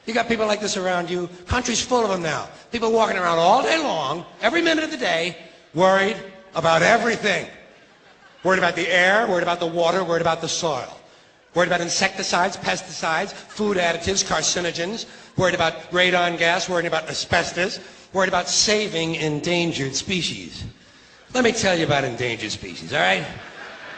You got people like this around you. Country's full of them now. People walking around all day long, every minute of the day, worried about everything. Worried about the air, worried about the water, worried about the soil. Worried about insecticides, pesticides, food additives, carcinogens. Worried about radon gas, worried about asbestos. Worried about saving endangered species. Let me tell you about endangered species, all right?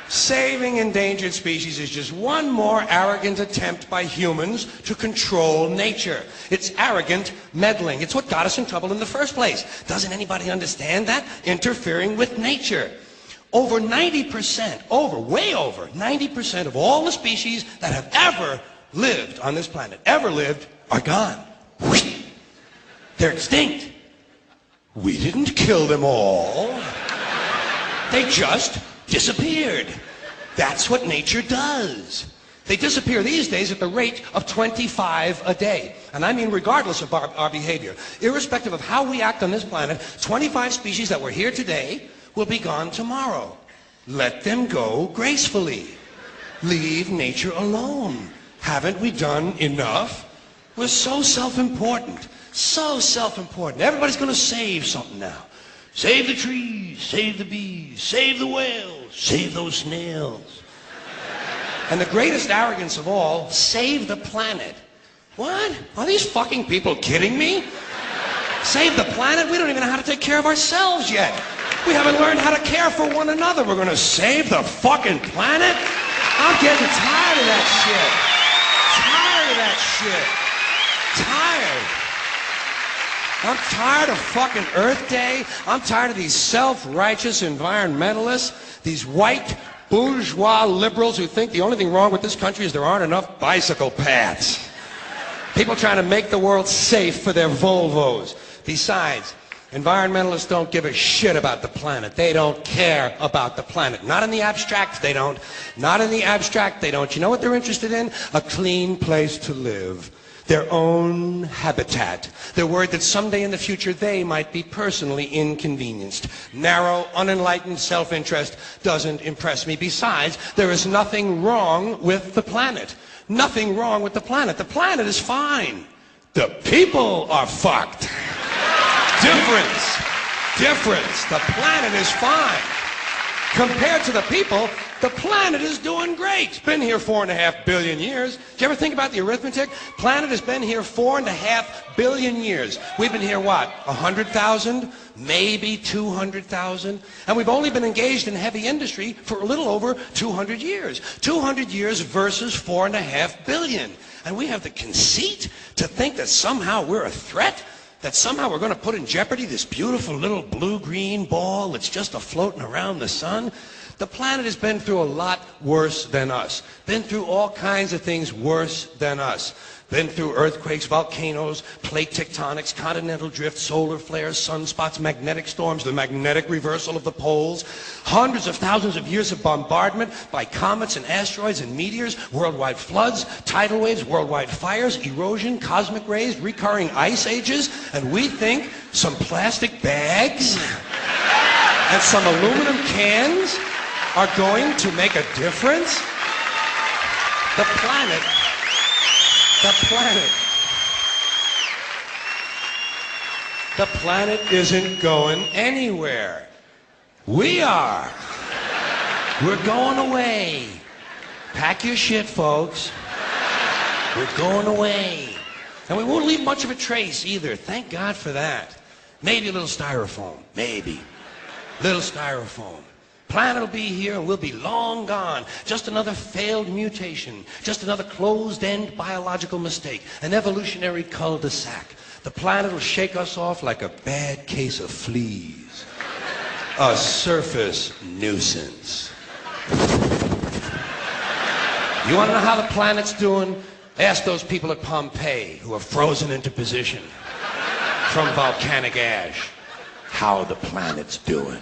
Saving endangered species is just one more arrogant attempt by humans to control nature. It's arrogant meddling. It's what got us in trouble in the first place. Doesn't anybody understand that? Interfering with nature. Over 90%, way over 90% of all the species that have ever lived on this planet, are gone. They're extinct. We didn't kill them all. They just disappeared. That's what nature does. They disappear these days at the rate of 25 a day. And I mean regardless of our behavior. Irrespective of how we act on this planet, 25 species that were here today will be gone tomorrow. Let them go gracefully. Leave nature alone. Haven't we done enough? We're so self-important. So self-important. Everybody's going to save something now. Save the trees, save the bees, save the whales, save those snails. And the greatest arrogance of all, save the planet. What? Are these fucking people kidding me? Save the planet? We don't even know how to take care of ourselves yet. We haven't learned how to care for one another. We're going to save the fucking planet? I'm getting tired of that shit. Tired of that shit. Tired. I'm tired of fucking Earth Day. I'm tired of these self-righteous environmentalists, these white bourgeois liberals who think the only thing wrong with this country is there aren't enough bicycle paths. People trying to make the world safe for their Volvos. Besides, environmentalists don't give a shit about the planet. They don't care about the planet. Not in the abstract, they don't. Not in the abstract, they don't. You know what they're interested in? A clean place to live. Their own habitat. They're worried that someday in the future they might be personally inconvenienced. Narrow, unenlightened self-interest doesn't impress me. Besides, there is nothing wrong with the planet. Nothing wrong with the planet. The planet is fine. The people are fucked. Difference. The planet is fine. Compared to the people, the planet is doing great. It's been here 4.5 billion years. Did you ever think about the arithmetic? Planet has been here 4.5 billion years. We've been here, what, 100,000? Maybe 200,000? And we've only been engaged in heavy industry for a little over 200 years. 200 years versus 4.5 billion. And we have the conceit to think that somehow we're a threat? That somehow we're going to put in jeopardy this beautiful little blue-green ball that's just a-floating around the sun? The planet has been through a lot worse than us. Been through all kinds of things worse than us. Been through earthquakes, volcanoes, plate tectonics, continental drift, solar flares, sunspots, magnetic storms, the magnetic reversal of the poles, hundreds of thousands of years of bombardment by comets and asteroids and meteors, worldwide floods, tidal waves, worldwide fires, erosion, cosmic rays, recurring ice ages, and we think some plastic bags and some aluminum cans are going to make a difference? The planet isn't going anywhere. We are. We're going away. Pack your shit, folks. We're going away. And we won't leave much of a trace either. Thank God for that. Maybe a little styrofoam. Maybe. Little styrofoam. Planet will be here and we'll be long gone. Just another failed mutation. Just another closed-end biological mistake. An evolutionary cul-de-sac. The planet will shake us off like a bad case of fleas. A surface nuisance. You want to know how the planet's doing? Ask those people at Pompeii who are frozen into position from volcanic ash how the planet's doing.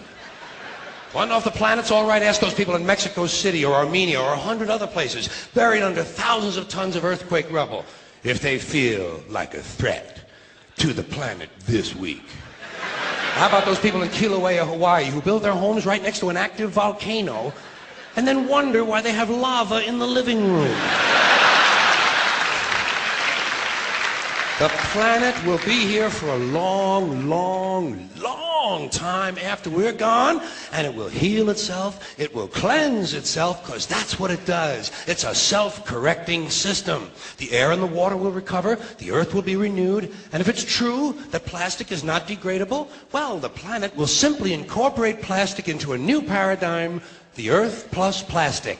Want to know if the planet's all right? Ask those people in Mexico City or Armenia or 100 other places buried under thousands of tons of earthquake rubble if they feel like a threat to the planet this week. How about those people in Kilauea, Hawaii who build their homes right next to an active volcano and then wonder why they have lava in the living room? The planet will be here for a long, long, long time after we're gone, and it will heal itself, it will cleanse itself, because that's what it does. It's a self-correcting system. The air and the water will recover, the earth will be renewed, and if it's true that plastic is not degradable, well, the planet will simply incorporate plastic into a new paradigm, the earth plus plastic.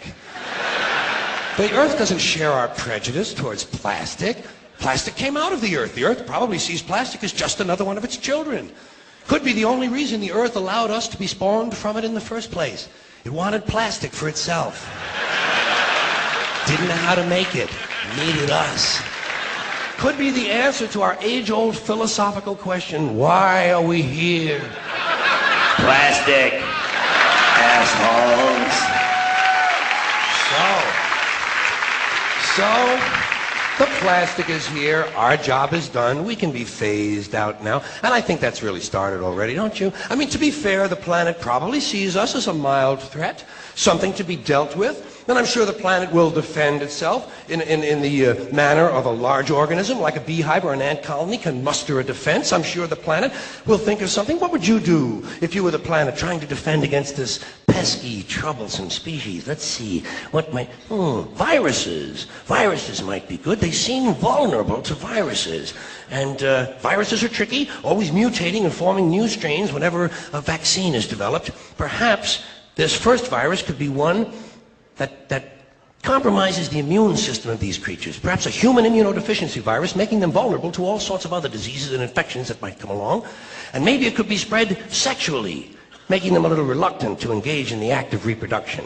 The earth doesn't share our prejudice towards plastic. Plastic came out of the earth. The earth probably sees plastic as just another one of its children. Could be the only reason the earth allowed us to be spawned from it in the first place. It wanted plastic for itself. Didn't know how to make it. Needed us. Could be the answer to our age-old philosophical question, why are we here? Plastic. Assholes. So, the plastic is here, our job is done, we can be phased out now, and I think that's really started already, don't you? I mean, to be fair, the planet probably sees us as a mild threat, something to be dealt with, and I'm sure the planet will defend itself in the manner of a large organism, like a beehive or an ant colony can muster a defense. I'm sure the planet will think of something. What would you do if you were the planet trying to defend against this pesky, troublesome species? Let's see, what might... viruses. Viruses might be good. They seem vulnerable to viruses. And viruses are tricky, always mutating and forming new strains whenever a vaccine is developed. Perhaps this first virus could be one that compromises the immune system of these creatures. Perhaps a human immunodeficiency virus, making them vulnerable to all sorts of other diseases and infections that might come along. And maybe it could be spread sexually, making them a little reluctant to engage in the act of reproduction.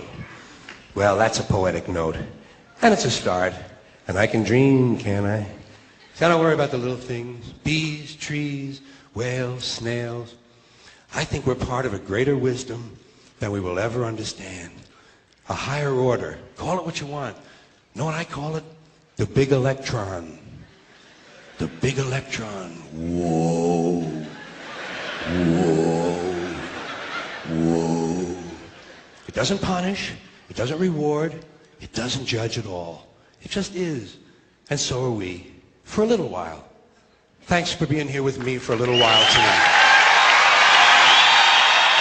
Well, that's a poetic note. And it's a start. And I can dream, can't I? See, I don't worry about the little things. Bees, trees, whales, snails. I think we're part of a greater wisdom than we will ever understand. A higher order. Call it what you want. Know what I call it? The big electron. The big electron. Whoa. Whoa. Whoa. It doesn't punish. It doesn't reward. It doesn't judge at all. It just is. And so are we. For a little while. Thanks for being here with me for a little while tonight.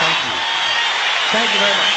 Thank you. Thank you very much.